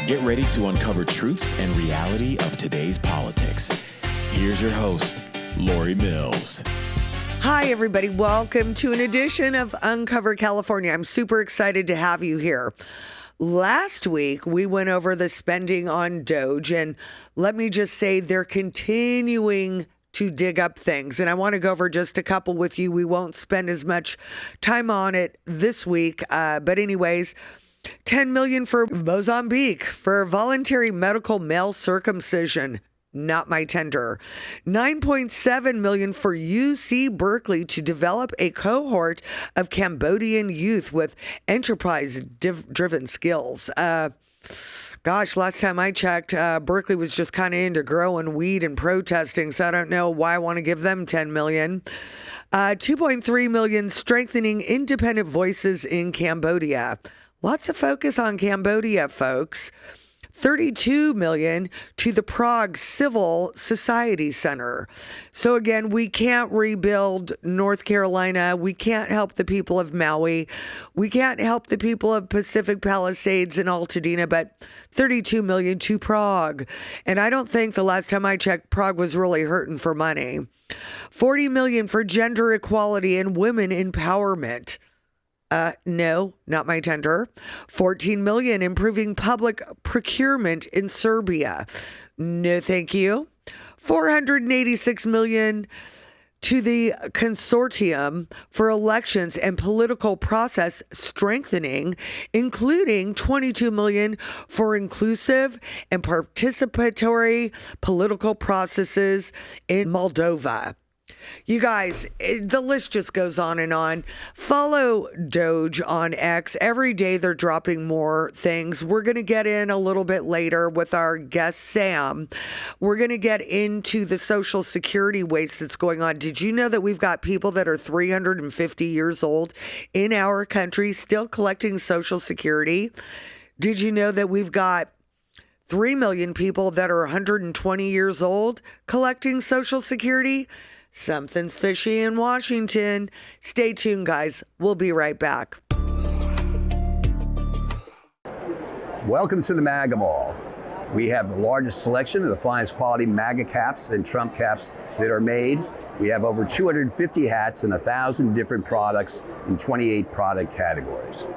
Get ready to uncover truths and reality of today's politics. Here's your host, Lori Mills. Hi, everybody. Welcome to an edition of Uncover California. I'm super excited to have you here. Last week, we went over the spending on DOGE, and let me just say they're continuing to dig up things. And I want to go over just a couple with you. We won't spend as much time on it this week. But anyways, $10 million for Mozambique for voluntary medical male circumcision. Not my tender. $9.7 million for UC Berkeley to develop a cohort of Cambodian youth with enterprise-driven skills. Gosh, last time I checked, Berkeley was just kind of into growing weed and protesting, so I don't know why I want to give them $10 million. $2.3 million strengthening independent voices in Cambodia. Lots of focus on Cambodia, folks. $32 million to the Prague Civil Society Center. So again, we can't rebuild North Carolina. We can't help the people of Maui. We can't help the people of Pacific Palisades and Altadena, but $32 million to Prague. And I don't think the last time I checked, Prague was really hurting for money. $40 million for gender equality and women empowerment. No, not my tender. $14 million improving public procurement in Serbia. No, thank you. $486 million to the consortium for elections and political process strengthening, including $22 million for inclusive and participatory political processes in Moldova. You guys, the list just goes on and on. Follow Doge on X. Every day they're dropping more things. We're going to get in a little bit later with our guest, Sam. We're going to get into the Social Security waste that's going on. Did you know that we've got people that are 350 years old in our country still collecting Social Security? Did you know that we've got 3 million people that are 120 years old collecting Social Security? Something's fishy in Washington. Stay tuned, guys. We'll be right back. Welcome to the MAGA Mall. We have the largest selection of the finest quality MAGA caps and Trump caps that are made. We have over 250 hats and 1,000 different products in 28 product categories.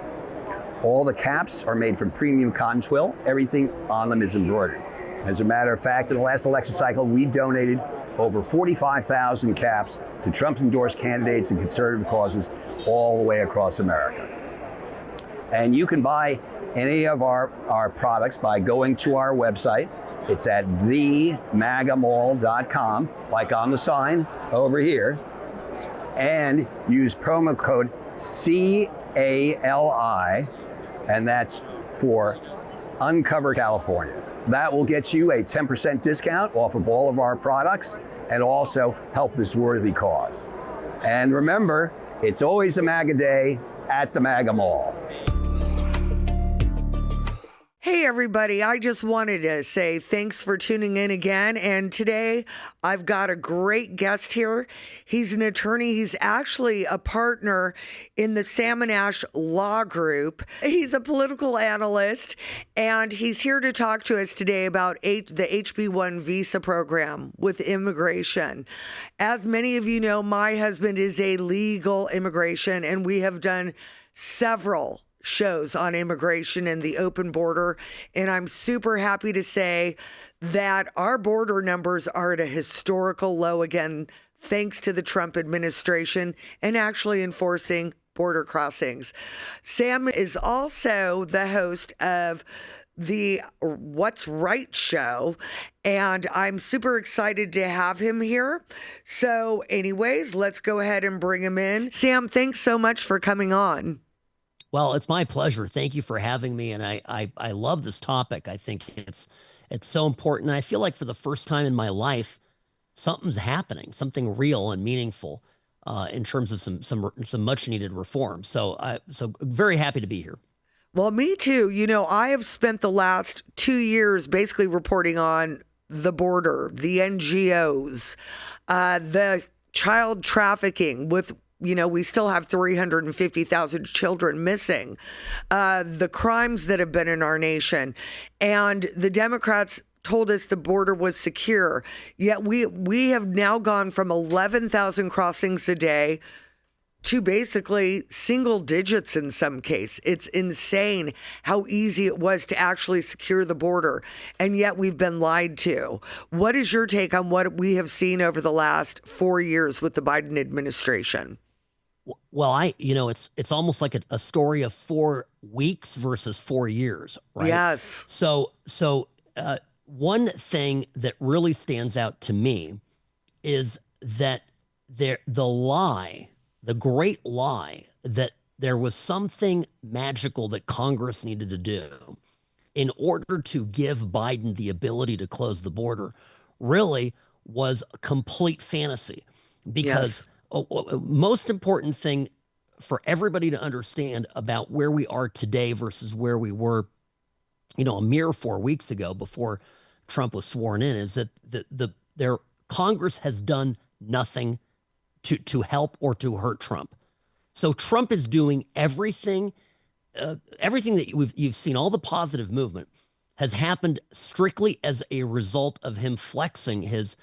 All the caps are made from premium cotton twill. Everything on them is embroidered. As a matter of fact, in the last election cycle, we donated over 45,000 caps to Trump-endorsed candidates and conservative causes all the way across America. And you can buy any of our products by going to our website. It's at themagamall.com, like on the sign over here, and use promo code CALI, and that's for Uncover California. That will get you a 10% discount off of all of our products and also help this worthy cause. And remember, it's always a MAGA day at the MAGA Mall. Hey, everybody. I just wanted to say thanks for tuning in again. And today I've got a great guest here. He's an attorney. He's actually a partner in the Salmon Ash Law Group. He's a political analyst, and he's here to talk to us today about the HB1 visa program with immigration. As many of you know, my husband is a legal immigration, and we have done several shows on immigration and the open border. And I'm super happy to say that our border numbers are at a historical low again, thanks to the Trump administration and actually enforcing border crossings. Sam is also the host of the What's Right show, and I'm super excited to have him here. So anyways, let's go ahead and bring him in. Sam, thanks so much for coming on. Well, it's my pleasure. Thank you for having me. And I love this topic. I think it's so important. And I feel like for the first time in my life, something's happening, something real and meaningful in terms of some much needed reform. So very happy to be here. Well, me too. You know, I have spent the last 2 years basically reporting on the border, the NGOs, the child trafficking with we still have 350,000 children missing, the crimes that have been in our nation. And the Democrats told us the border was secure. Yet we have now gone from 11,000 crossings a day to basically single digits in some case. It's insane how easy it was to actually secure the border. And yet we've been lied to. What is your take on what we have seen over the last 4 years with the Biden administration? Well, it's almost like a story of 4 weeks versus 4 years, right? Yes. So one thing that really stands out to me is that the great lie that there was something magical that Congress needed to do in order to give Biden the ability to close the border really was a complete fantasy. Because most important thing for everybody to understand about where we are today versus where we were, a mere 4 weeks ago before Trump was sworn in is that their Congress has done nothing to help or to hurt Trump. So Trump is doing everything that you've seen, all the positive movement has happened strictly as a result of him flexing his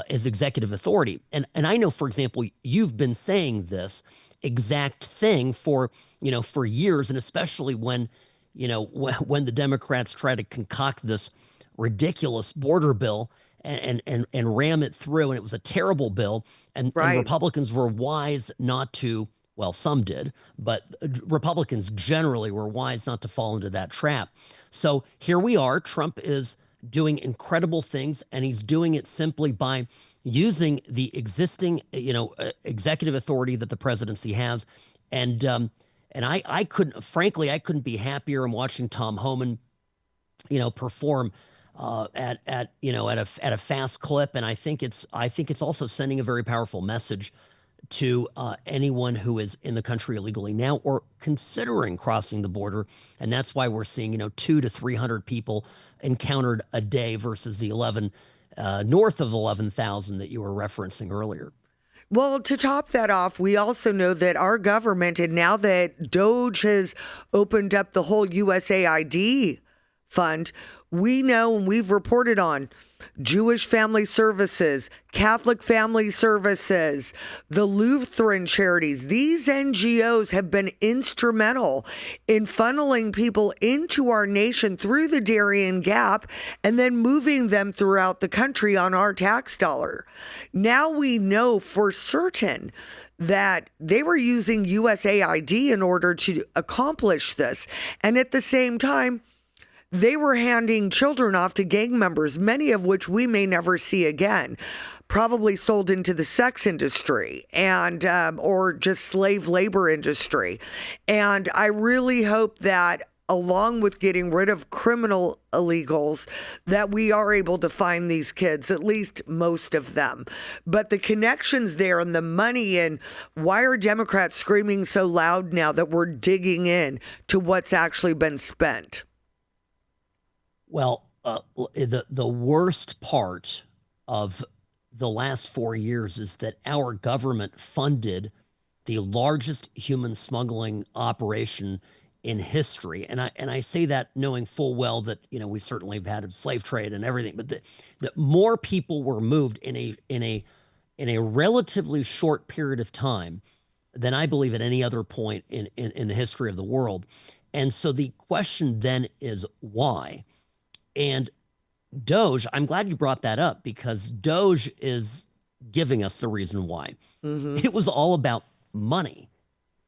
executive authority. And I know, for example, you've been saying this exact thing for years, and especially when the Democrats try to concoct this ridiculous border bill and ram it through, and it was a terrible bill, and Republicans were wise not to. Well, some did, but Republicans generally were wise not to fall into that trap. So here we are. Trump is doing incredible things, and he's doing it simply by using the existing, executive authority that the presidency has. And I couldn't be happier. I'm watching Tom Homan, perform at a fast clip, and I think it's also sending a very powerful message to anyone who is in the country illegally now or considering crossing the border. And that's why we're seeing, 200 to 300 people encountered a day versus the north of 11,000 that you were referencing earlier. Well, to top that off, we also know that our government, and now that DOGE has opened up the whole USAID fund, we know and we've reported on Jewish Family Services, Catholic Family Services, the Lutheran charities. These NGOs have been instrumental in funneling people into our nation through the Darien Gap and then moving them throughout the country on our tax dollar. Now we know for certain that they were using USAID in order to accomplish this. And at the same time, they were handing children off to gang members, many of which we may never see again, probably sold into the sex industry and or just slave labor industry. And I really hope that along with getting rid of criminal illegals, that we are able to find these kids, at least most of them. But the connections there and the money, and why are Democrats screaming so loud now that we're digging in to what's actually been spent? Well, the worst part of the last 4 years is that our government funded the largest human smuggling operation in history, and I say that knowing full well that we certainly have had a slave trade and everything, but that more people were moved in a relatively short period of time than I believe at any other point in the history of the world. And so the question then is why? And DOGE, I'm glad you brought that up because DOGE is giving us the reason why. Mm-hmm. It was all about money.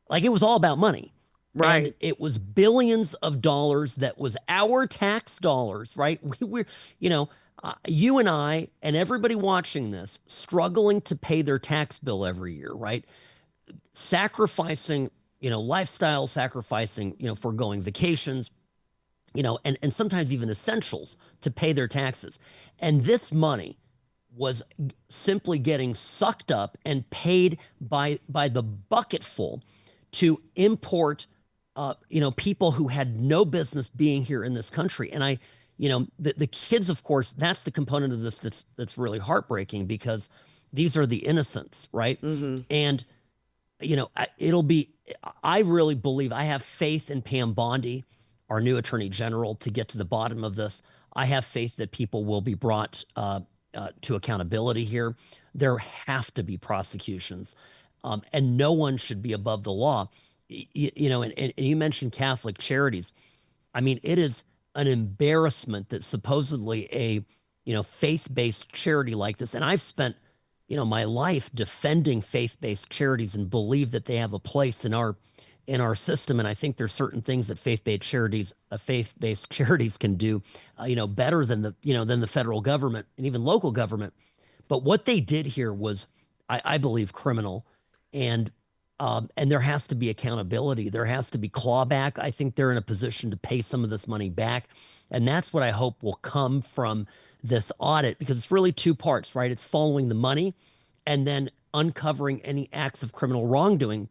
It was all about money. Right. And it was billions of dollars that was our tax dollars, right? We're you and I and everybody watching this struggling to pay their tax bill every year, right? Sacrificing, lifestyle, sacrificing, foregoing vacations, and sometimes even essentials to pay their taxes. And this money was simply getting sucked up and paid by the bucketful to import, people who had no business being here in this country. And the kids, of course, that's the component of this that's really heartbreaking because these are the innocents, right? Mm-hmm. And it'll be, I really believe, I have faith in Pam Bondi, our new attorney general, to get to the bottom of this. I have faith that people will be brought to accountability here. There have to be prosecutions, and no one should be above the law. And you mentioned Catholic charities. I mean, it is an embarrassment that supposedly a faith-based charity like this, and I've spent my life defending faith-based charities and believe that they have a place in our system. And I think there's certain things that faith-based charities can do, better than the federal government and even local government. But what they did here was, I believe, criminal, and there has to be accountability. There has to be clawback. I think they're in a position to pay some of this money back, and that's what I hope will come from this audit, because it's really two parts, right? It's following the money and then uncovering any acts of criminal wrongdoing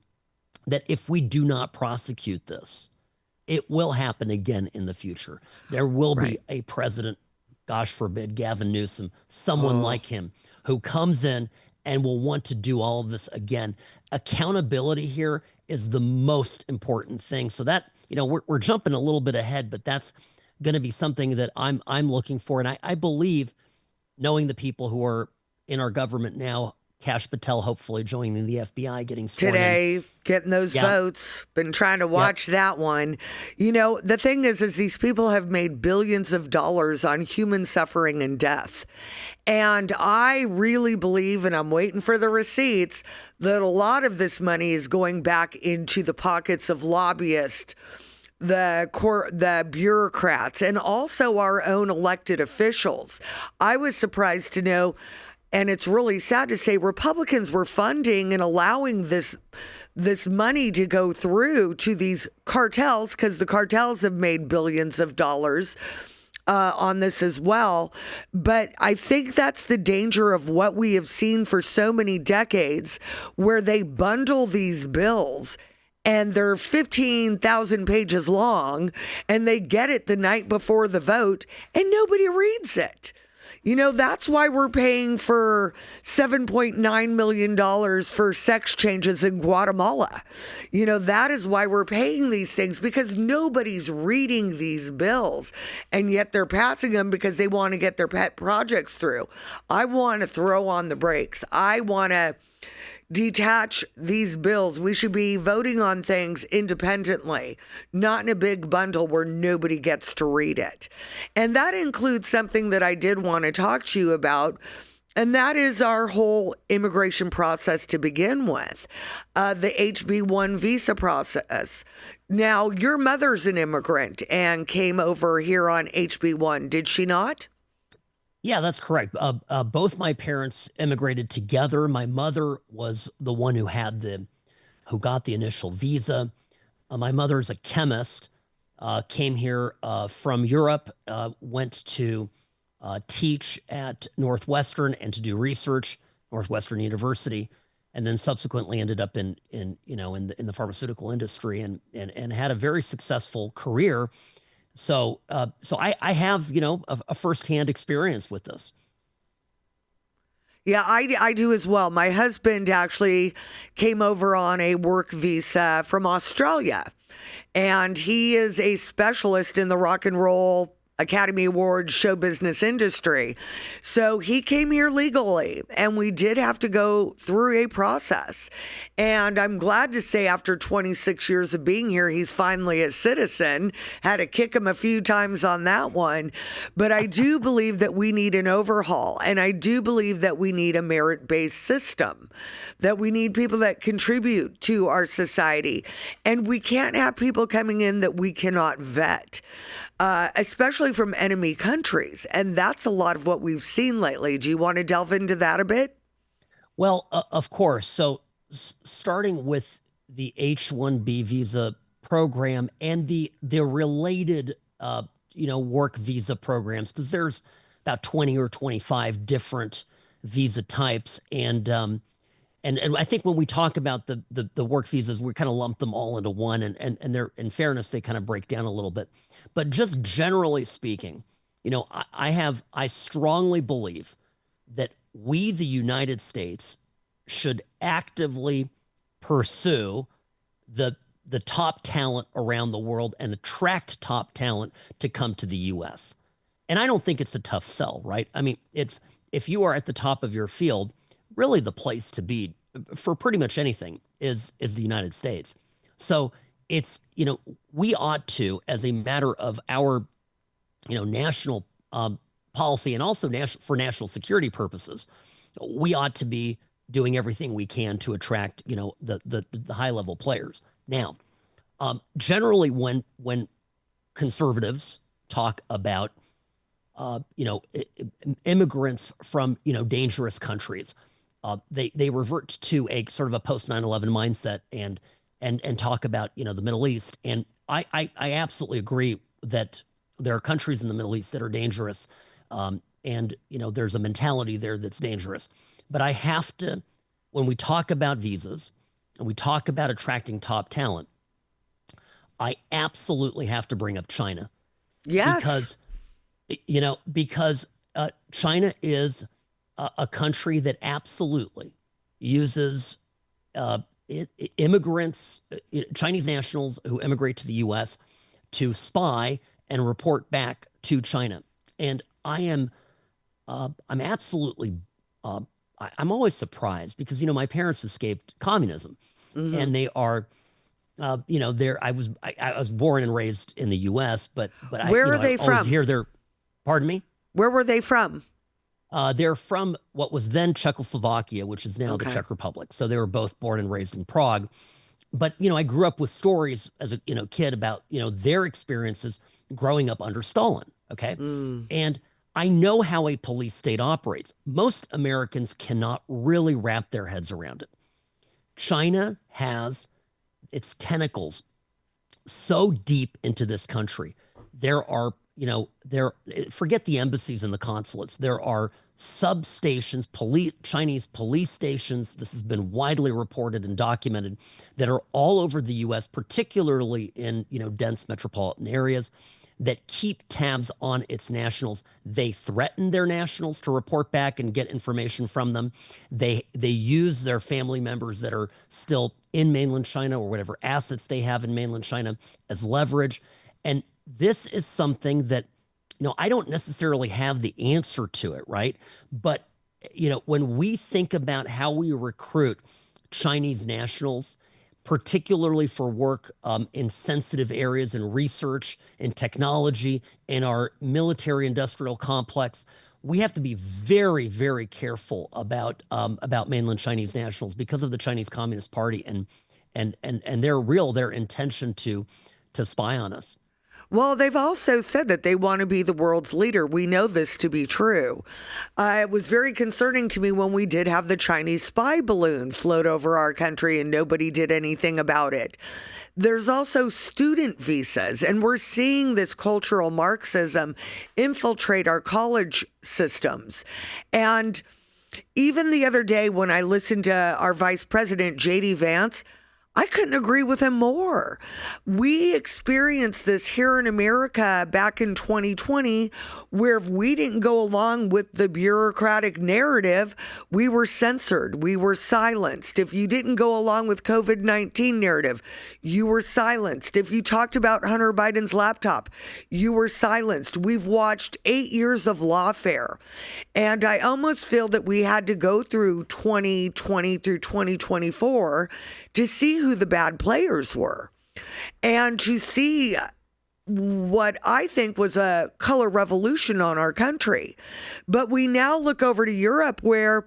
that, if we do not prosecute this, it will happen again in the future. There will be a president, gosh forbid, Gavin Newsom, someone like him, who comes in and will want to do all of this again. Accountability here is the most important thing. So that, we're jumping a little bit ahead, but that's going to be something that I'm looking for. And I believe, knowing the people who are in our government now, Kash Patel hopefully joining the FBI, getting sworn today, getting those votes. Been trying to watch that one. The thing is these people have made billions of dollars on human suffering and death. And I really believe, and I'm waiting for the receipts, that a lot of this money is going back into the pockets of lobbyists, the bureaucrats, and also our own elected officials. I was surprised to know, and it's really sad to say, Republicans were funding and allowing this money to go through to these cartels, because the cartels have made billions of dollars on this as well. But I think that's the danger of what we have seen for so many decades, where they bundle these bills and they're 15,000 pages long, and they get it the night before the vote and nobody reads it. That's why we're paying for $7.9 million for sex changes in Guatemala. That is why we're paying these things, because nobody's reading these bills, and yet they're passing them because they want to get their pet projects through. I want to throw on the brakes. I want to detach these bills. We should be voting on things independently, not in a big bundle where nobody gets to read it. And that includes something that I did want to talk to you about, and that is our whole immigration process to begin with, the HB1 visa process. Now, your mother's an immigrant and came over here on HB1, did she not? Yeah, that's correct. Both my parents immigrated together. My mother was the one who got the initial visa. My mother's a chemist, came here from Europe, went to teach at Northwestern and to do research, Northwestern University, and then subsequently ended up in the pharmaceutical industry and had a very successful career. So I have, a firsthand experience with this. Yeah, I do as well. My husband actually came over on a work visa from Australia, and he is a specialist in the rock and roll Academy Award show business industry. So he came here legally, and we did have to go through a process. And I'm glad to say, after 26 years of being here, he's finally a citizen. Had to kick him a few times on that one. But I do believe that we need an overhaul, and I do believe that we need a merit-based system, that we need people that contribute to our society. And we can't have people coming in that we cannot vet, especially from enemy countries. And that's a lot of what we've seen lately. Do you want to delve into that a bit? Well, of course. So starting with the H-1B visa program and the related, work visa programs, because there's about 20 or 25 different visa types. And I think when we talk about the work visas, we kind of lump them all into one, and they're, in fairness, they kind of break down a little bit. But just generally speaking, I strongly believe that we, the United States, should actively pursue the top talent around the world and attract top talent to come to the U.S. And I don't think it's a tough sell, right? I mean, it's if you are at the top of your field, really the place to be for pretty much anything is the United States. So it's, we ought to, as a matter of our, national policy and also for national security purposes, we ought to be doing everything we can to attract, the high level players. Now, generally, when conservatives talk about, immigrants from, dangerous countries, they revert to a sort of a post 9/11 mindset and talk about, the Middle East. And I absolutely agree that there are countries in the Middle East that are dangerous, and there's a mentality there that's dangerous. But I have to, when we talk about visas and we talk about attracting top talent, I absolutely have to bring up China. Yes. Because China is a country that absolutely uses immigrants, Chinese nationals who immigrate to the U.S. to spy and report back to China. And I'm absolutely, I'm always surprised because, my parents escaped communism, and they are, I was born and raised in the U.S., but Where are they I always from? hear they're, pardon me? Where were they from? They're from what was then Czechoslovakia, which is now the Czech Republic. So they were both born and raised in Prague. But, I grew up with stories as a kid about, their experiences growing up under Stalin. Okay. And I know how a police state operates. Most Americans cannot really wrap their heads around it. China has its tentacles so deep into this country. There are, forget the embassies and the consulates. There are substations, Chinese police stations. This has been widely reported and documented that are all over the U.S., particularly in, dense metropolitan areas that keep tabs on its nationals. They threaten their nationals to report back and get information from them. They use their family members that are still in mainland China or whatever assets they have in mainland China as leverage. And this is something that, I don't necessarily have the answer to it, right? But, when we think about how we recruit Chinese nationals, particularly for work in sensitive areas in research and technology in our military industrial complex, we have to be very, very careful about mainland Chinese nationals because of the Chinese Communist Party and their intention to spy on us. Well, they've also said that they want to be the world's leader. We know this to be true. It was very concerning to me when we did have the Chinese spy balloon float over our country and nobody did anything about it. There's also student visas, and we're seeing this cultural Marxism infiltrate our college systems. And even the other day when I listened to our Vice President, J.D. Vance, I couldn't agree with him more. We experienced this here in America back in 2020, where if we didn't go along with the bureaucratic narrative, we were censored. We were silenced. If you didn't go along with COVID-19 narrative, you were silenced. If you talked about Hunter Biden's laptop, you were silenced. We've watched 8 years of lawfare. And I almost feel that we had to go through 2020 through 2024 to see who the bad players were and to see what I think was a color revolution on our country. But we now look over to Europe where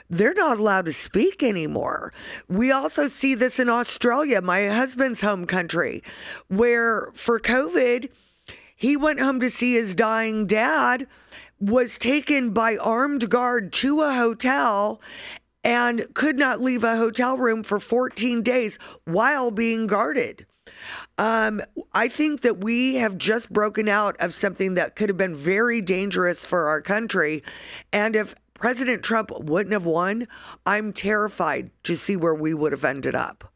they're not allowed to speak anymore. We also see this in Australia, my husband's home country, where for COVID, he went home to see his dying dad, was taken by armed guard to a hotel and could not leave a hotel room for 14 days while being guarded. I think that we have just broken out of something that could have been very dangerous for our country. And if President Trump wouldn't have won, I'm terrified to see where we would have ended up.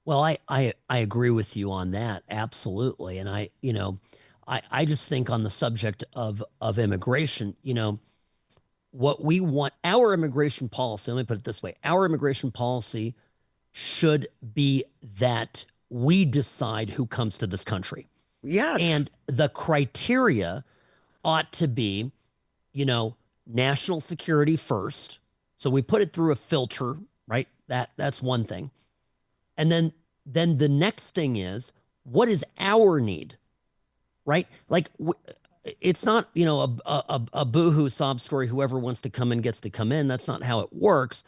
Well, I agree with you on that. Absolutely. And I just think on the subject of immigration, what we want, our immigration policy, let me put it this way, our immigration policy should be that we decide who comes to this country. Yes. And the criteria ought to be, national security first. So we put it through a filter, right? That's one thing. And then the next thing is, what is our need, right? Like, it's not, a boohoo sob story. Whoever wants to come in gets to come in. That's not how it works.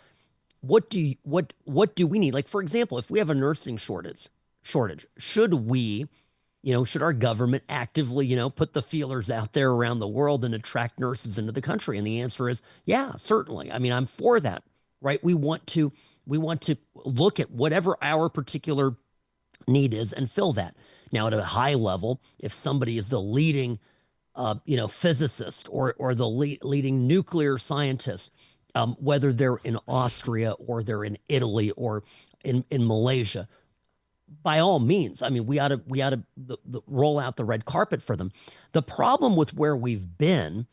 What do we need? Like, for example, if we have a nursing shortage, should we, should our government actively, put the feelers out there around the world and attract nurses into the country? And the answer is, yeah, certainly. I mean, I'm for that, right? We want to look at whatever our particular need is and fill that. Now, at a high level, if somebody is the leading, physicist or the leading nuclear scientist, whether they're in Austria or they're in Italy or in Malaysia, by all means, I mean, we ought to roll out the red carpet for them. The problem with where we've been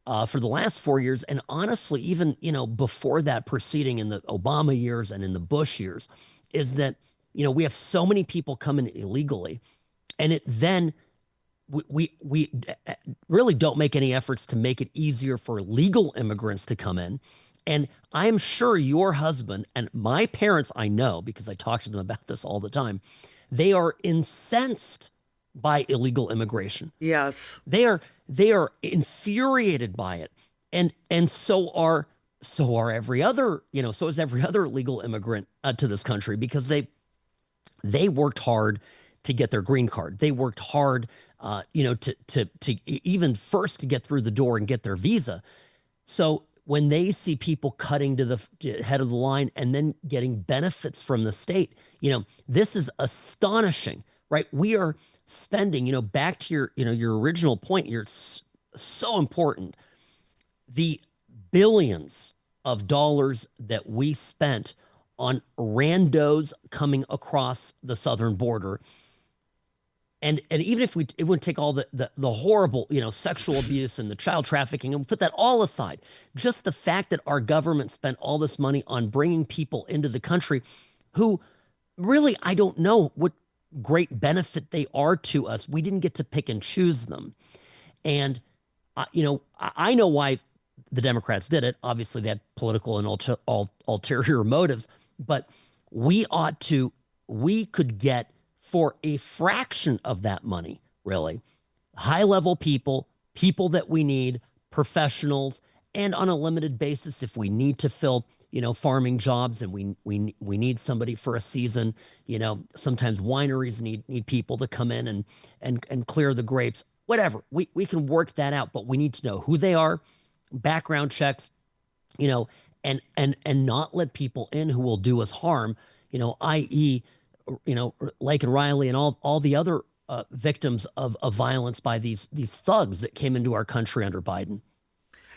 for the last 4 years, and honestly, even before that proceeding in the Obama years and in the Bush years, is that we have so many people coming illegally, and it then we really don't make any efforts to make it easier for legal immigrants to come in. And I'm sure your husband and my parents, I know because I talk to them about this all the time, they are incensed by illegal immigration. Yes. They are infuriated by it. And so are every other, so is every other illegal immigrant to this country, because they worked hard to get their green card. They worked hard, to even first to get through the door and get their visa. So when they see people cutting to the head of the line and then getting benefits from the state, this is astonishing, right? We are spending, back to your original point, it's so important. The billions of dollars that we spent on randos coming across the southern border. And even if it would take all the horrible, sexual abuse and the child trafficking, and we put that all aside, just the fact that our government spent all this money on bringing people into the country who really, I don't know what great benefit they are to us. We didn't get to pick and choose them. And, I know why the Democrats did it. Obviously, they had political and ulterior motives, but we could get, for a fraction of that money, really, high-level people that we need, professionals, and on a limited basis, if we need to fill, farming jobs and we need somebody for a season, sometimes wineries need people to come in and clear the grapes, whatever. We can work that out, but we need to know who they are, background checks, and not let people in who will do us harm, i.e., Lake and Riley and all the other victims of violence by these thugs that came into our country under Biden.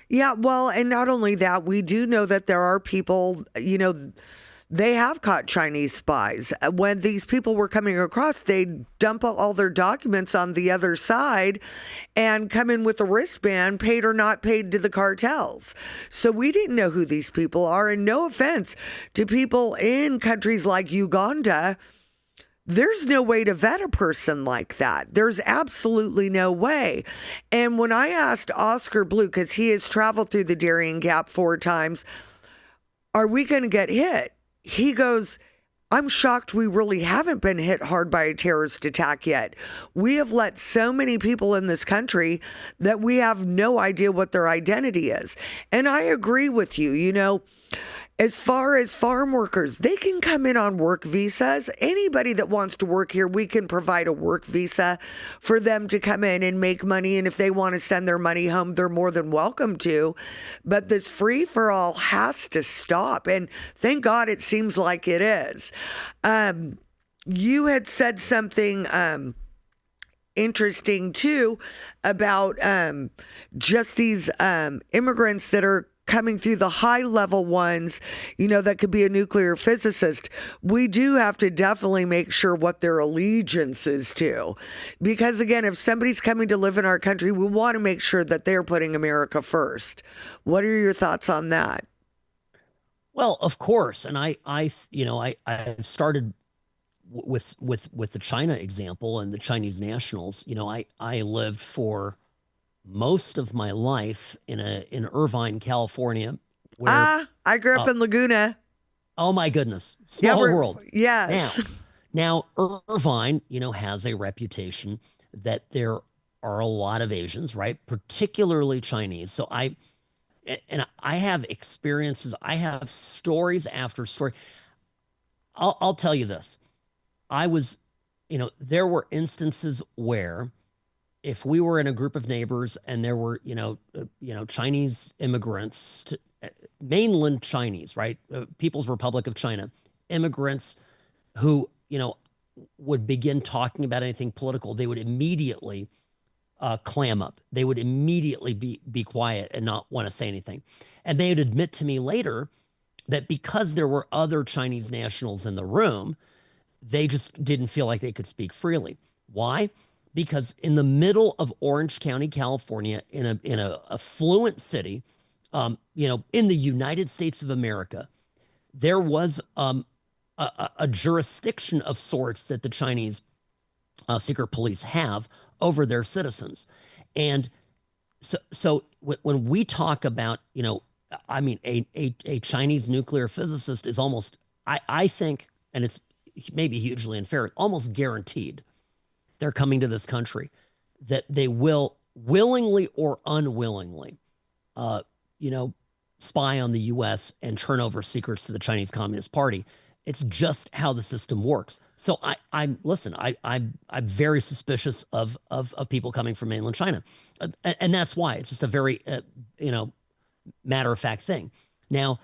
Yeah, well, and not only that, we do know that there are people, they have caught Chinese spies. When these people were coming across, they dump all their documents on the other side and come in with a wristband, paid or not paid to the cartels. So we didn't know who these people are. And no offense to people in countries like Uganda, there's no way to vet a person like that. There's absolutely no way. And when I asked Oscar Blue, because he has traveled through the Darien Gap 4 times, are we going to get hit? He goes, I'm shocked we really haven't been hit hard by a terrorist attack yet. We have let so many people in this country that we have no idea what their identity is. And I agree with you, as far as farm workers, they can come in on work visas. Anybody that wants to work here, we can provide a work visa for them to come in and make money. And if they want to send their money home, they're more than welcome to. But this free for all has to stop. And thank God it seems like it is. You had said something interesting too about just these immigrants that are coming through, the high level ones, that could be a nuclear physicist. We do have to definitely make sure what their allegiance is to. Because again, if somebody's coming to live in our country, we want to make sure that they're putting America first. What are your thoughts on that? Well, of course, and I started with the China example and the Chinese nationals. I lived for most of my life in Irvine, California, where I grew up uh, in Laguna. oh my goodness, Yeah, small world. Now, yes. now Irvine, has a reputation that there are a lot of Asians, right? Particularly Chinese. So I have experiences, I have stories after story. I'll tell you this. I was, there were instances where if we were in a group of neighbors and there were, Chinese immigrants, mainland Chinese, right? People's Republic of China, immigrants who, would begin talking about anything political, they would immediately clam up. They would immediately be quiet and not want to say anything. And they would admit to me later that because there were other Chinese nationals in the room, they just didn't feel like they could speak freely. Why? Because in the middle of Orange County, California, in a affluent city, in the United States of America, there was a jurisdiction of sorts that the Chinese secret police have over their citizens, and so when we talk about, I mean, a Chinese nuclear physicist is almost, I think, and it's maybe hugely unfair, almost guaranteed they're coming to this country, that they will willingly or unwillingly, uh, spy on the U.S. and turn over secrets to the Chinese Communist Party. It's just how the system works. So I'm very suspicious of people coming from mainland China, and that's why it's just a very matter of fact thing. Now,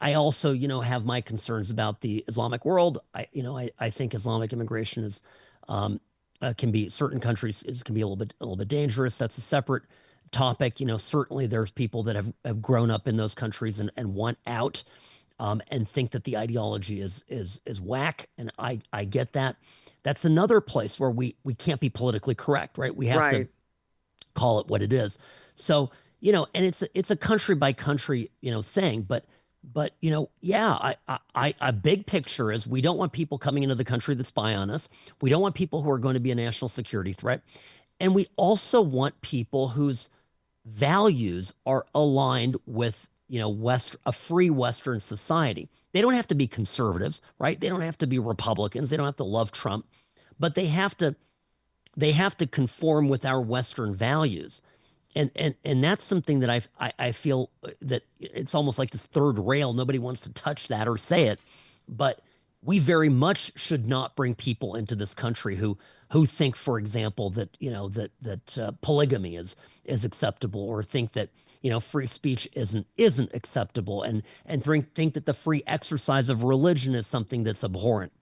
I also have my concerns about the Islamic world. I think Islamic immigration is can be, certain countries, it can be a little bit dangerous. That's a separate topic. Certainly there's people that have grown up in those countries and want out. And think that the ideology is whack, and I get that. That's another place where we can't be politically correct, right? We have to call it what it is. So and it's a country by country thing, but yeah, a big picture is we don't want people coming into the country that spy on us. We don't want people who are going to be a national security threat, and we also want people whose values are aligned with a free Western society. They don't have to be conservatives, right? They don't have to be Republicans. They don't have to love Trump, but they have to conform with our Western values. And that's something that I feel that it's almost like this third rail. Nobody wants to touch that or say it, but we very much should not bring people into this country who think, for example, that polygamy is acceptable, or think that free speech isn't acceptable, and think that the free exercise of religion is something that's abhorrent.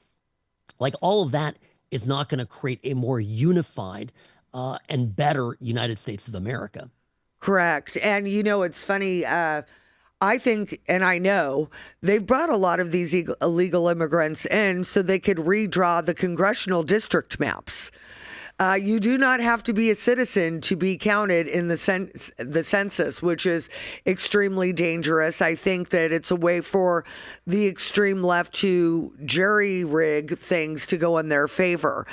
Like, all of that is not going to create a more unified and better United States of America. Correct. And it's funny. I think, and I know, they've brought a lot of these illegal immigrants in so they could redraw the congressional district maps. You do not have to be a citizen to be counted in the census, which is extremely dangerous. I think that it's a way for the extreme left to jerry-rig things to go in their favor.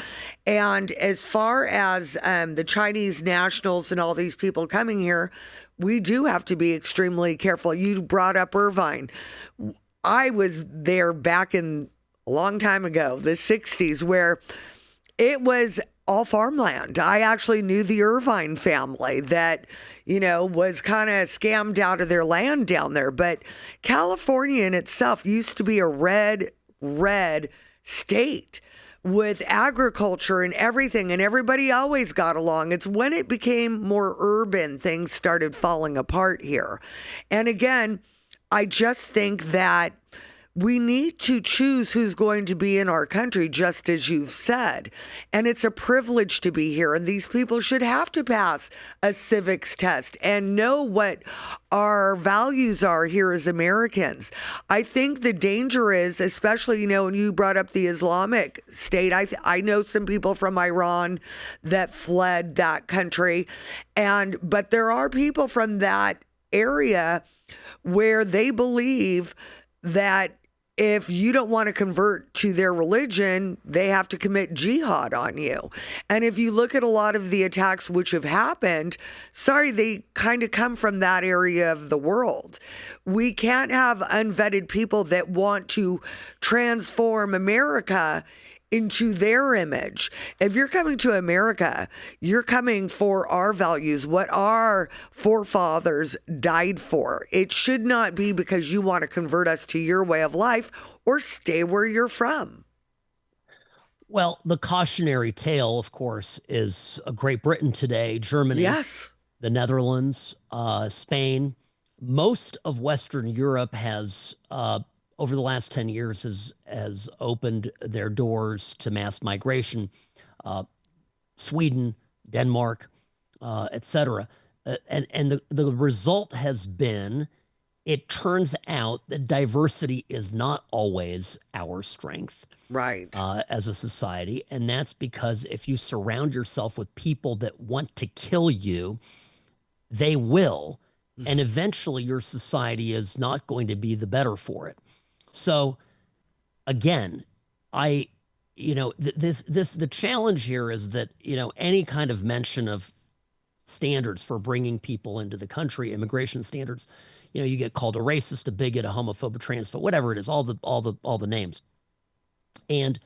And as far as the Chinese nationals and all these people coming here, we do have to be extremely careful. You brought up Irvine. I was there back in a long time ago, the 60s, where it was all farmland. I actually knew the Irvine family that, was kind of scammed out of their land down there. But California in itself used to be a red state with agriculture and everything, and everybody always got along. It's when it became more urban, things started falling apart here. And again, I just think that we need to choose who's going to be in our country, just as you've said. And it's a privilege to be here. And these people should have to pass a civics test and know what our values are here as Americans. I think the danger is, especially, when you brought up the Islamic State, I know some people from Iran that fled that country. But there are people from that area where they believe that if you don't want to convert to their religion, they have to commit jihad on you. And if you look at a lot of the attacks which have happened, sorry, they kind of come from that area of the world. We can't have unvetted people that want to transform America into their image. If you're coming to America, you're coming for our values, what our forefathers died for. It should not be because you want to convert us to your way of life or stay where you're from. Well, the cautionary tale, of course, is Great Britain today, Germany, Yes. the Netherlands, Spain. Most of Western Europe has over the last 10 years has opened their doors to mass migration. Sweden, Denmark, etc. And the result has been, it turns out that diversity is not always our strength. Right. As a society. And that's because if you surround yourself with people that want to kill you, they will. And eventually your society is not going to be the better for it. So again, the challenge here is that, any kind of mention of standards for bringing people into the country, immigration standards, you get called a racist, a bigot, a homophobe, a transphobe, whatever it is, all the names. And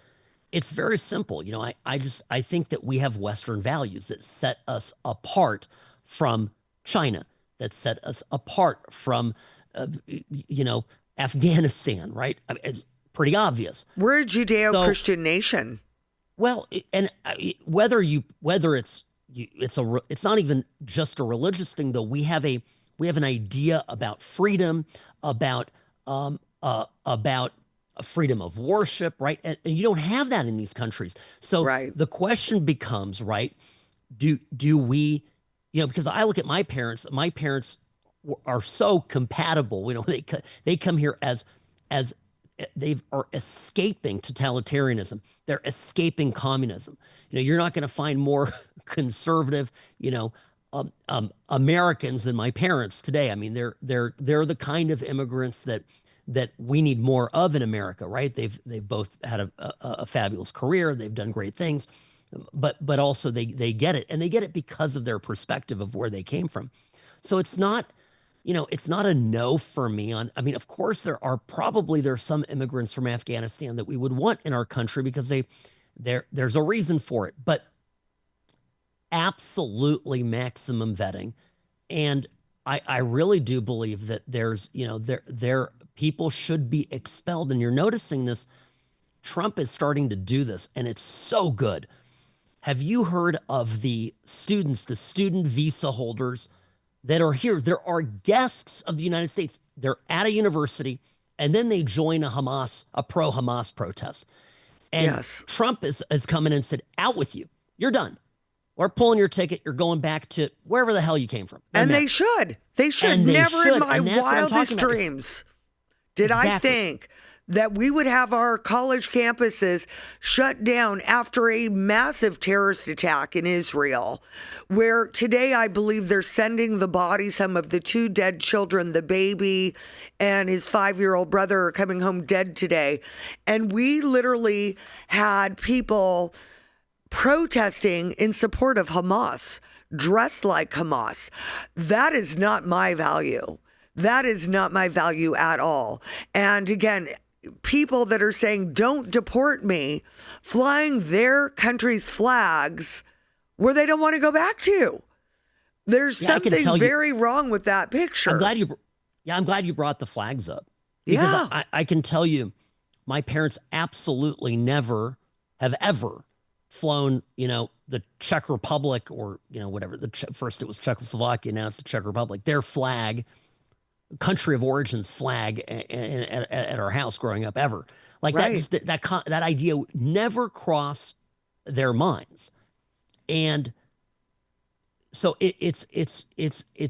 it's very simple. I think that we have Western values that set us apart from China, that set us apart from, Afghanistan, right? I mean, it's pretty obvious. We're a Judeo-Christian nation. Well, and whether it's not even just a religious thing, though. We have an idea about freedom, about freedom of worship, right? And you don't have that in these countries. So Right. the question becomes, right? Do we, because I look at my parents are so compatible. They come here as they are escaping totalitarianism. They're escaping communism. You're not going to find more conservative, Americans than my parents today. I mean, they're the kind of immigrants that we need more of in America, right? They've both had a fabulous career. They've done great things, but also they get it, and they get it because of their perspective of where they came from. So it's not a no for me on. I mean, of course there are some immigrants from Afghanistan that we would want in our country because there's a reason for it, but absolutely maximum vetting. And I really do believe that there's, people should be expelled. And you're noticing this. Trump is starting to do this, and it's so good. Have you heard of the student visa holders that are here? There are guests of the United States. They're at a university, and then they join a pro-Hamas protest. And Yes. Trump has come in and said, out with you. You're done. We're pulling your ticket. You're going back to wherever the hell you came from. And they should. They should. And they Never should, in my and that's what I'm wildest talking about. dreams did I Exactly. think that we would have our college campuses shut down after a massive terrorist attack in Israel, where today I believe they're sending the bodies, some of the 2 dead children, the baby and his 5-year-old brother are coming home dead today. And we literally had people protesting in support of Hamas, dressed like Hamas. That is not my value. That is not my value at all. And again, people that are saying, don't deport me, flying their country's flags where they don't want to go back to. There's something very wrong with that picture. I'm glad you brought the flags up. Because I can tell you, my parents absolutely never have ever flown, the Czech Republic or, whatever. First it was Czechoslovakia, now it's the Czech Republic. Their flag, country of origin's flag at our house growing up ever. Like Right. that idea never crossed their minds. And so it's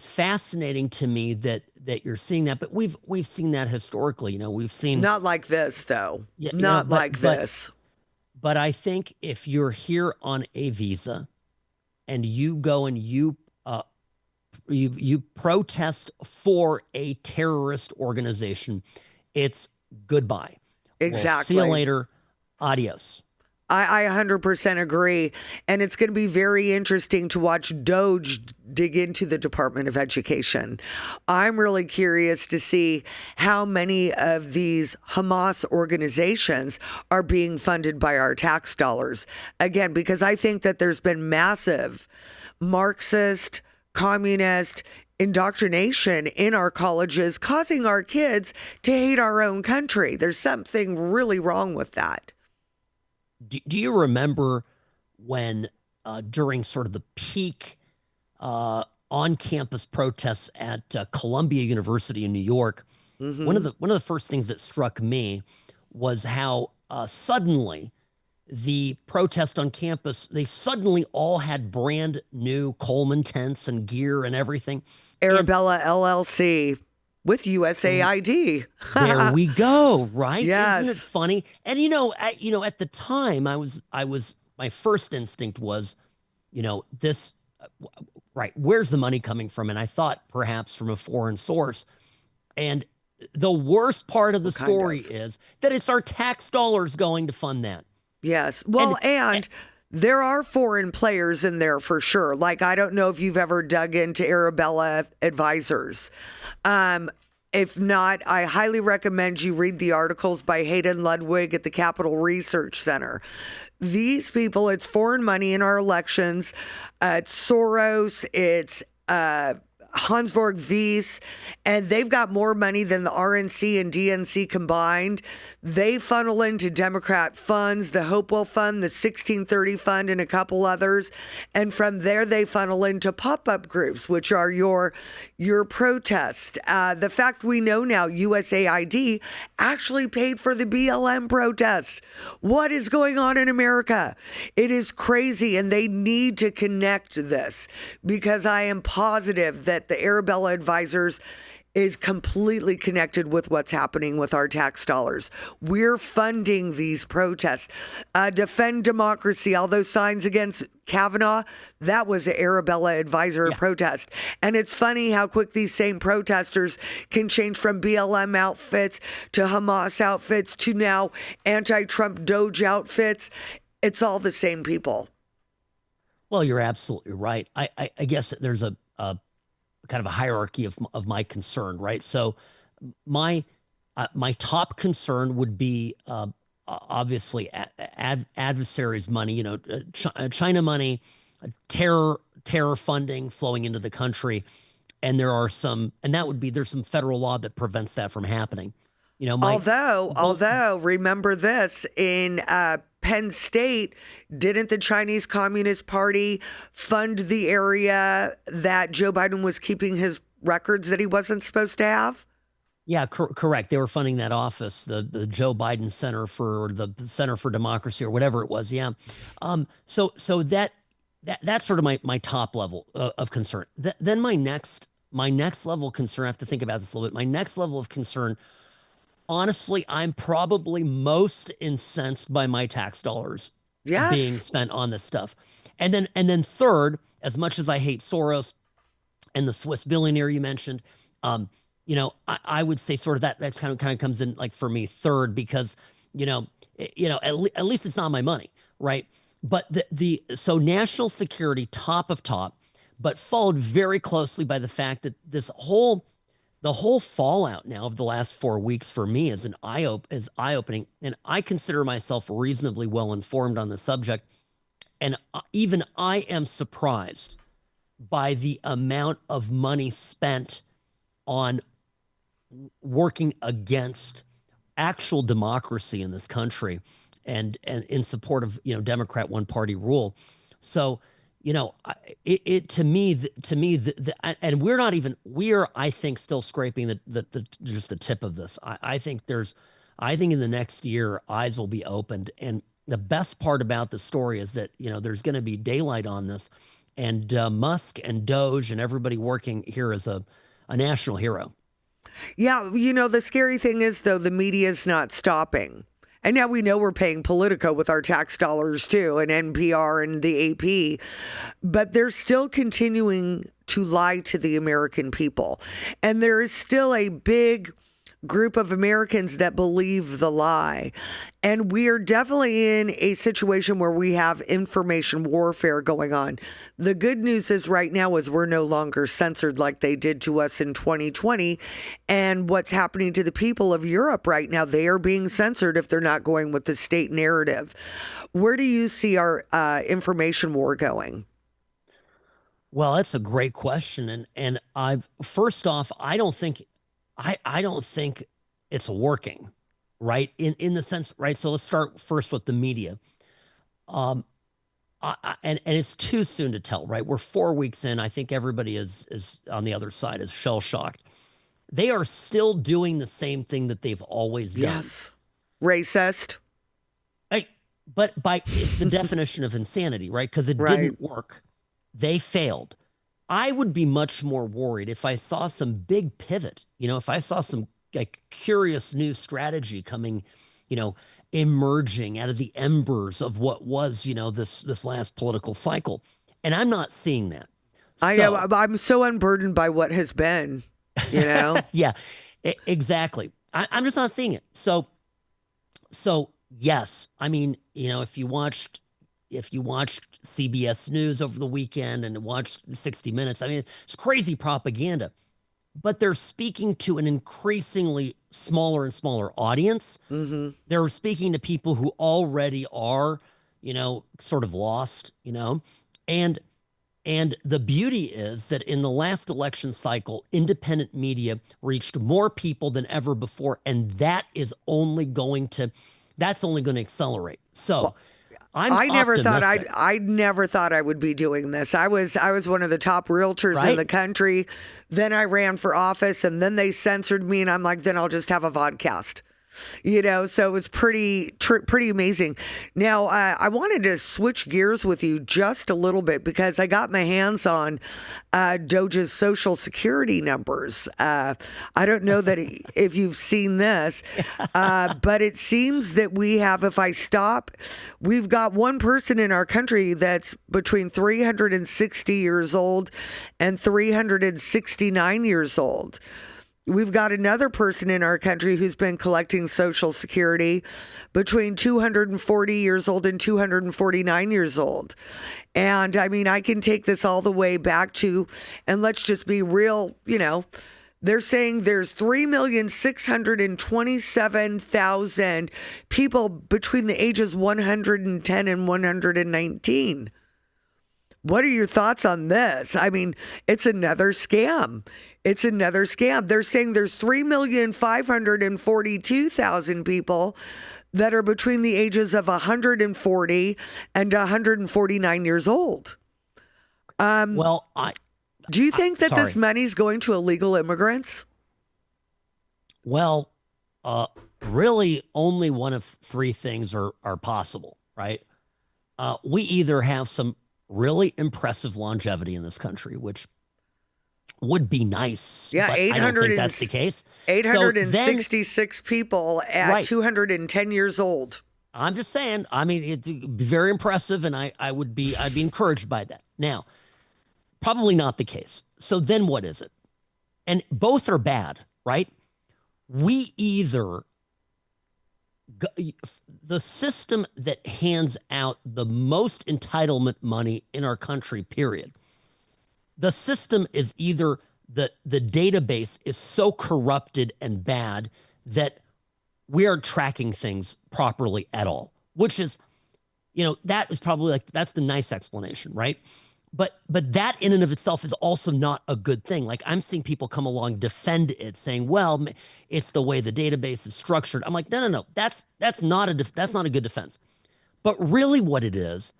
fascinating to me that you're seeing that, but we've seen that historically. We've seen Not like this, though. Yeah, Not but- like this. But I think if you're here on a visa and you go and you protest for a terrorist organization it's goodbye. Exactly. We'll see you later. Adios. I 100% agree. And it's going to be very interesting to watch Doge dig into the Department of Education. I'm really curious to see how many of these Hamas organizations are being funded by our tax dollars. Again, because I think that there's been massive Marxist, communist indoctrination in our colleges, causing our kids to hate our own country. There's something really wrong with that. Do you remember when during sort of the peak on-campus protests at Columbia University in New York, one of the first things that struck me was how suddenly the protest on campus, they suddenly all had brand new Coleman tents and gear and everything. Arabella LLC with USAID. There we go, right? Yes. Isn't it funny? And at the time, my first instinct was, this, right? Where's the money coming from? And I thought perhaps from a foreign source. And the worst part of the story is that it's our tax dollars going to fund that. Yes. Well, and there are foreign players in there for sure. Like, I don't know if you've ever dug into Arabella Advisors. If not, I highly recommend you read the articles by Hayden Ludwig at the Capital Research Center. These people, it's foreign money in our elections. It's Soros, it's Hansvorg Wies, and they've got more money than the RNC and DNC combined. They funnel into Democrat funds, the Hopewell Fund, the 1630 Fund, and a couple others. And from there, they funnel into pop-up groups, which are your protest. The fact we know now, USAID actually paid for the BLM protest. What is going on in America? It is crazy, and they need to connect this, because I am positive that the Arabella Advisors is completely connected with what's happening with our tax dollars. We're funding these protests. Defend democracy, all those signs against Kavanaugh, that was an Arabella Advisor protest. And it's funny how quick these same protesters can change from BLM outfits to Hamas outfits to now anti-Trump Doge outfits. It's all the same people. Well, you're absolutely right. I guess there's a kind of a hierarchy of my concern, right? So my top concern would be obviously adversaries' money, China money, terror funding flowing into the country, and there's some federal law that prevents that from happening. Although remember this, in Penn State, didn't the Chinese Communist Party fund the area that Joe Biden was keeping his records that he wasn't supposed to have? Yeah, correct. They were funding that office, the Joe Biden Center for Democracy or whatever it was. Yeah. So that's sort of my top level of concern. Then my next level of concern, I have to think about this a little bit. My next level of concern, honestly, I'm probably most incensed by my tax dollars being spent on this stuff. And then third, as much as I hate Soros and the Swiss billionaire you mentioned, I would say sort of that's kind of comes in, like, for me, third, because at least it's not my money, right? But so national security, top of top, but followed very closely by the fact that the whole fallout now of the last 4 weeks for me is eye-opening, and I consider myself reasonably well informed on the subject, and even I am surprised by the amount of money spent on working against actual democracy in this country, and in support of Democrat one-party rule. So to me, and we are, I think, still scraping just the tip of this. I think in the next year, eyes will be opened. And the best part about the story is that, there's going to be daylight on this, and Musk and Doge and everybody working here as a national hero. Yeah. The scary thing is, though, the media is not stopping. And now we know we're paying Politico with our tax dollars too, and NPR and the AP, but they're still continuing to lie to the American people. And there is still a big group of Americans that believe the lie. And we are definitely in a situation where we have information warfare going on. The good news is right now is we're no longer censored like they did to us in 2020. And what's happening to the people of Europe right now, they are being censored if they're not going with the state narrative. Where do you see our information war going? Well, that's a great question. And I've first off, I don't think it's working, right? In the sense, right? So let's start first with the media. And it's too soon to tell, right? We're 4 weeks in. I think everybody is on the other side is shell shocked. They are still doing the same thing that they've always done. Yes. Racist. But it's the definition of insanity, right? Because it Right. didn't work. They failed. I would be much more worried if I saw some big pivot, if I saw some like curious new strategy coming, emerging out of the embers of what was, this last political cycle. And I'm not seeing that. I know. I'm so unburdened by what has been, Yeah, exactly. I'm just not seeing it. So yes, I mean, if you watched CBS News over the weekend and watched 60 Minutes, I mean, it's crazy propaganda, but they're speaking to an increasingly smaller and smaller audience. Mm-hmm. They're speaking to people who already are, sort of lost, and the beauty is that in the last election cycle, independent media reached more people than ever before, and that's only going to accelerate. So I never thought optimistic. I never thought I would be doing this. I was one of the top realtors in Right? the country. Then I ran for office, and then they censored me, and I'm like, then I'll just have a vodcast. So it was pretty amazing. Now, I wanted to switch gears with you just a little bit because I got my hands on Doge's social security numbers. I don't know that if you've seen this, but it seems that we've got one person in our country that's between 360 years old and 369 years old. We've got another person in our country who's been collecting Social Security between 240 years old and 249 years old. And I mean, I can take this all the way back to, and let's just be real, they're saying there's 3,627,000 people between the ages 110 and 119. What are your thoughts on this? I mean, it's another scam. They're saying there's 3,542,000 people that are between the ages of 140 and 149 years old. Do you think that this money's going to illegal immigrants? Well, really only one of three things are possible, right? We either have some really impressive longevity in this country, which would be nice. Yeah, but I don't think that's the case. 866 people at 210 years old. I'm just saying. I mean, it'd be very impressive, and I'd be encouraged by that. Now, probably not the case. So then, what is it? And both are bad, right? We either the system that hands out the most entitlement money in our country, period. The system is either the database is so corrupted and bad that we aren't tracking things properly at all, which is, that is probably that's the nice explanation, right? But that in and of itself is also not a good thing. Like I'm seeing people come along, defend it, saying, well, it's the way the database is structured. I'm like, no. That's not a good defense. But really what it is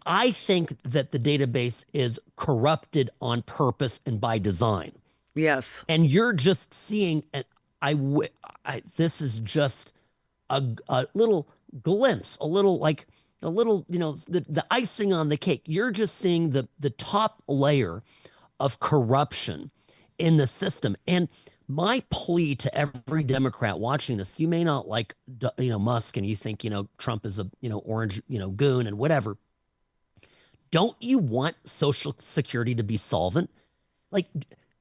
I think that the database is corrupted on purpose and by design. Yes. And you're just seeing, this is just a little glimpse, the icing on the cake. You're just seeing the top layer of corruption in the system. And my plea to every Democrat watching this, you may not like, Musk, and you think, Trump is a, orange, goon and whatever. Don't you want Social Security to be solvent? Like,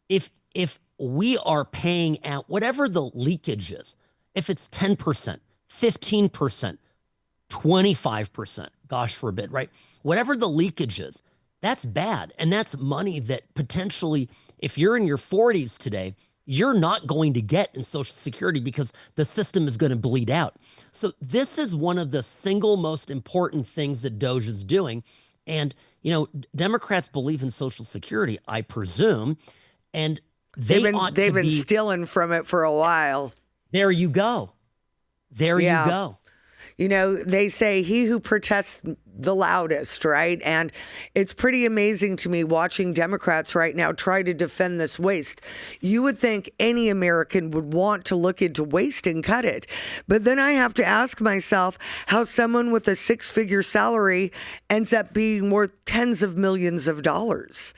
if we are paying out whatever the leakage is, if it's 10%, 15%, 25%, gosh forbid, right? Whatever the leakage is, that's bad. And that's money that potentially, if you're in your 40s today, you're not going to get in Social Security because the system is going to bleed out. So this is one of the single most important things that Doge is doing. And, Democrats believe in Social Security, I presume, and they've been stealing from it for a while. There you go. There you go. They say he who protests the loudest, right? And it's pretty amazing to me watching Democrats right now try to defend this waste. You would think any American would want to look into waste and cut it. But then I have to ask myself how someone with a six-figure salary ends up being worth tens of millions of dollars.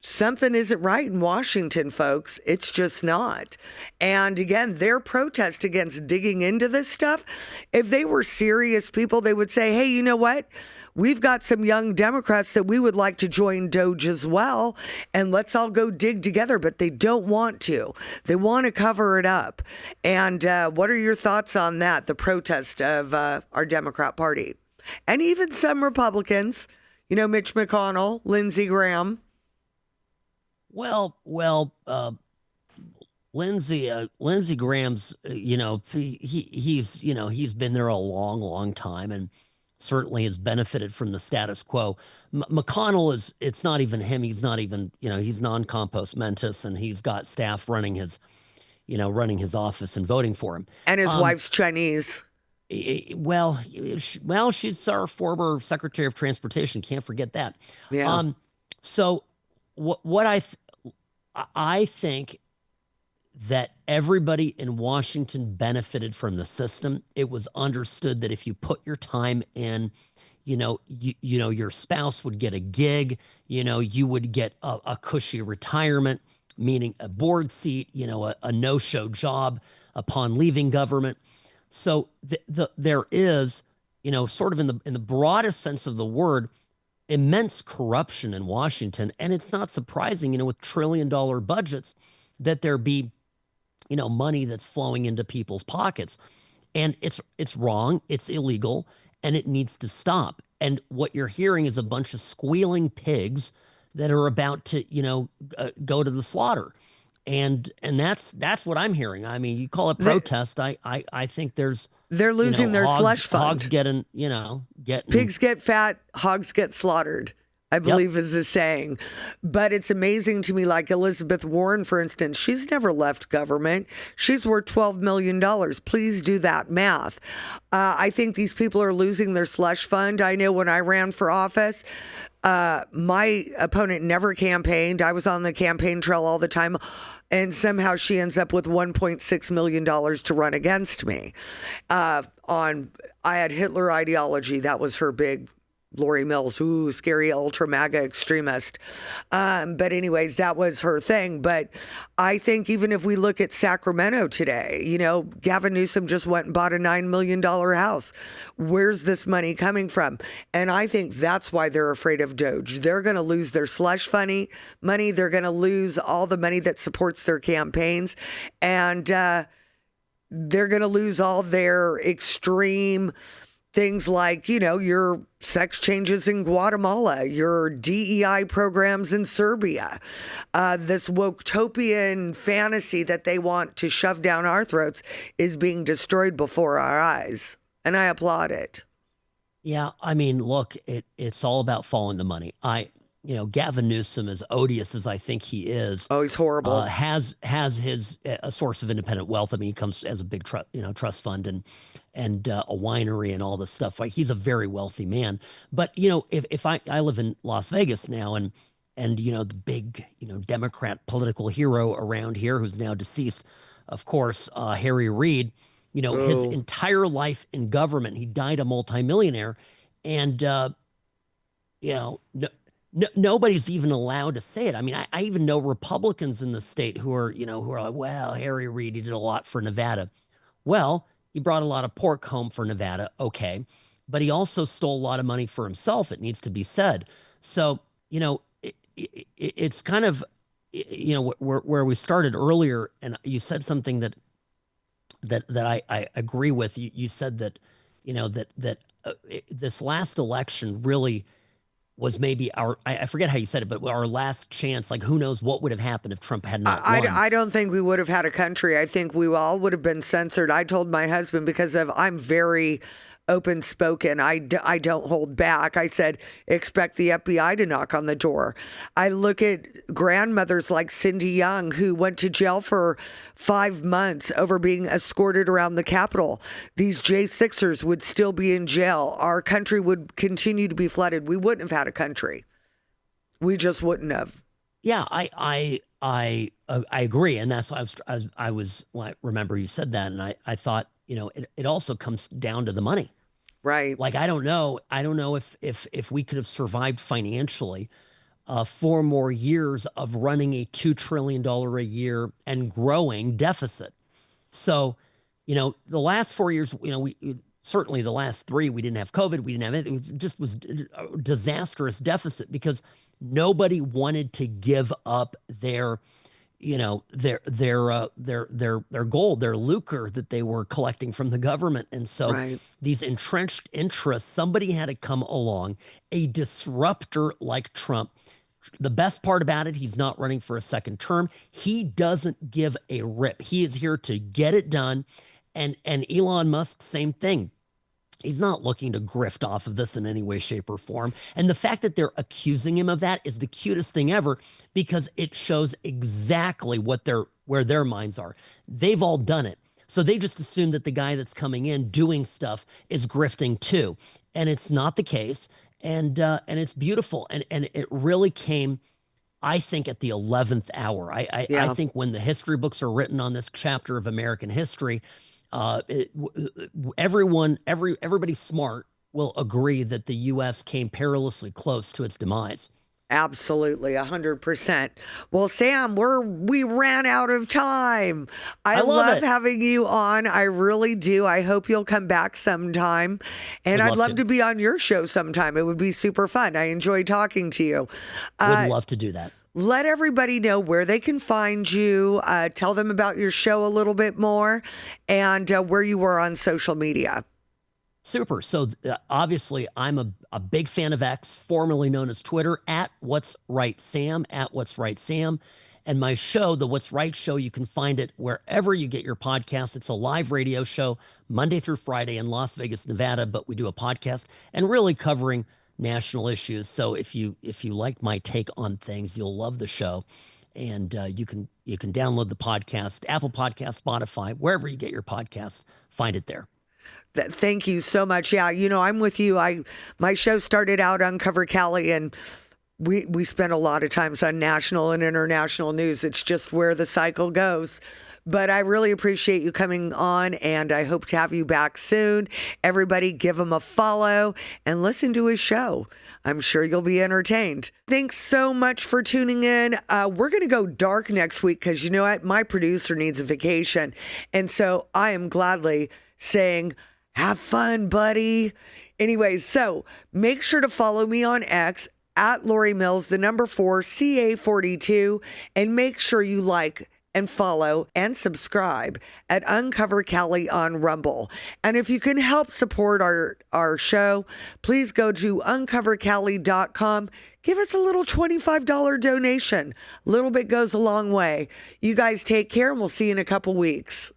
Something isn't right in Washington, folks. It's just not. And again, their protest against digging into this stuff, if they were serious people, they would say, hey, you know what? We've got some young Democrats that we would like to join Doge as well, and let's all go dig together. But they don't want to. They want to cover it up. And what are your thoughts on that, the protest of our Democrat Party? And even some Republicans, Mitch McConnell, Lindsey Graham. Well, Lindsey Graham's, he's been there a long, long time and certainly has benefited from the status quo. McConnell it's not even him. He's not even, he's non-compos mentis, and he's got staff running his office and voting for him. And his wife's Chinese. Well, she's our former Secretary of Transportation. Can't forget that. Yeah. So what I think that everybody in Washington benefited from the system. It was understood that if you put your time in, your spouse would get a gig, you would get a cushy retirement, meaning a board seat, a no-show job upon leaving government. So there is, sort of in the broadest sense of the word, immense corruption in Washington. And it's not surprising, with $1 trillion budgets, that there be, money that's flowing into people's pockets. And it's wrong, it's illegal, and it needs to stop. And what you're hearing is a bunch of squealing pigs that are about to, go to the slaughter. And that's what I'm hearing. I mean, you call it protest. I think they're losing their slush fund. Hogs getting. Pigs get fat, hogs get slaughtered, I believe is the saying. But it's amazing to me, like Elizabeth Warren, for instance, she's never left government. She's worth $12 million. Please do that math. I think these people are losing their slush fund. I know when I ran for office, my opponent never campaigned. I was on the campaign trail all the time. And somehow she ends up with $1.6 million to run against me. I had Hitler ideology. That was her big, Lori Mills, scary ultra MAGA extremist. But anyways, that was her thing. But I think even if we look at Sacramento today, Gavin Newsom just went and bought a $9 million house. Where's this money coming from? And I think that's why they're afraid of Doge. They're going to lose their slush money. They're going to lose all the money that supports their campaigns. And they're going to lose all their extreme things like, your sex changes in Guatemala, your DEI programs in Serbia, this woke-topian fantasy that they want to shove down our throats is being destroyed before our eyes. And I applaud it. Yeah, I mean, look, it's all about following the money. Gavin Newsom, as odious as I think he is, he's horrible. Has his a source of independent wealth. I mean, he comes as a big trust fund and a winery and all this stuff. Like, he's a very wealthy man. But if I live in Las Vegas now, and the big Democrat political hero around here who's now deceased, of course, Harry Reid. His entire life in government, he died a multimillionaire, and nobody's even allowed to say it. I mean, I even know Republicans in the state who are like, well, Harry Reid, he did a lot for Nevada. Well, he brought a lot of pork home for Nevada. Okay. But he also stole a lot of money for himself. It needs to be said. So, it's kind of, where we started earlier, and you said something that I agree with. You said that, this last election really was maybe I forget how you said it, but our last chance. Like, who knows what would have happened if Trump had not won. I don't think we would have had a country. I think we all would have been censored. I told my husband, because I'm very open spoken. I don't hold back. I said, expect the FBI to knock on the door. I look at grandmothers like Cindy Young, who went to jail for 5 months over being escorted around the Capitol. These J6ers would still be in jail. Our country would continue to be flooded. We wouldn't have had a country. We just wouldn't have. Yeah, I agree, and that's why I remember you said that, and I thought, it also comes down to the money. Right. Like, I don't know if we could have survived financially 4 more years of running a $2 trillion a year and growing deficit. So, the last 4 years, certainly the last 3, we didn't have COVID, we didn't have anything. It was a disastrous deficit because nobody wanted to give up their gold, their lucre that they were collecting from the government. And so these entrenched interests, somebody had to come along, a disruptor like Trump. The best part about it, he's not running for a second term. He doesn't give a rip. He is here to get it done. And Elon Musk, same thing. He's not looking to grift off of this in any way, shape, or form. And the fact that they're accusing him of that is the cutest thing ever, because it shows exactly where their minds are. They've all done it. So they just assume that the guy that's coming in doing stuff is grifting too. And it's not the case. And it's beautiful. And it really came, I think, at the 11th hour. I think when the history books are written on this chapter of American history, everybody smart will agree that the U.S. came perilously close to its demise. Absolutely, 100%. Well, Sam, we ran out of time. I love having you on. I really do. I hope you'll come back sometime. And I'd love to be on your show sometime. It would be super fun. I enjoy talking to you. Would love to do that. Let everybody know where they can find you. Tell them about your show a little bit more, and where you were on social media. Super. So obviously, I'm a big fan of X, formerly known as Twitter, at What's Right Sam, at What's Right Sam. And my show, the What's Right Show, you can find it wherever you get your podcast. It's a live radio show, Monday through Friday in Las Vegas, Nevada, but we do a podcast and really covering national issues. So if you like my take on things, you'll love the show. And you can download the podcast, Apple Podcast, Spotify, wherever you get your podcast, find it there. Thank you so much. Yeah, I'm with you. My show started out Uncover Cali, and we spent a lot of times on national and international news. It's just where the cycle goes. But I really appreciate you coming on, and I hope to have you back soon. Everybody give him a follow and listen to his show. I'm sure you'll be entertained. Thanks so much for tuning in. We're going to go dark next week because you know what? My producer needs a vacation. And so I am gladly saying, have fun, buddy. Anyways, so make sure to follow me on X at Lori Mills, the number 4, CA42, and make sure you like and follow and subscribe at Uncover Cali on Rumble. And if you can help support our show, please go to uncovercali.com. Give us a little $25 donation. A little bit goes a long way. You guys take care, and we'll see you in a couple weeks.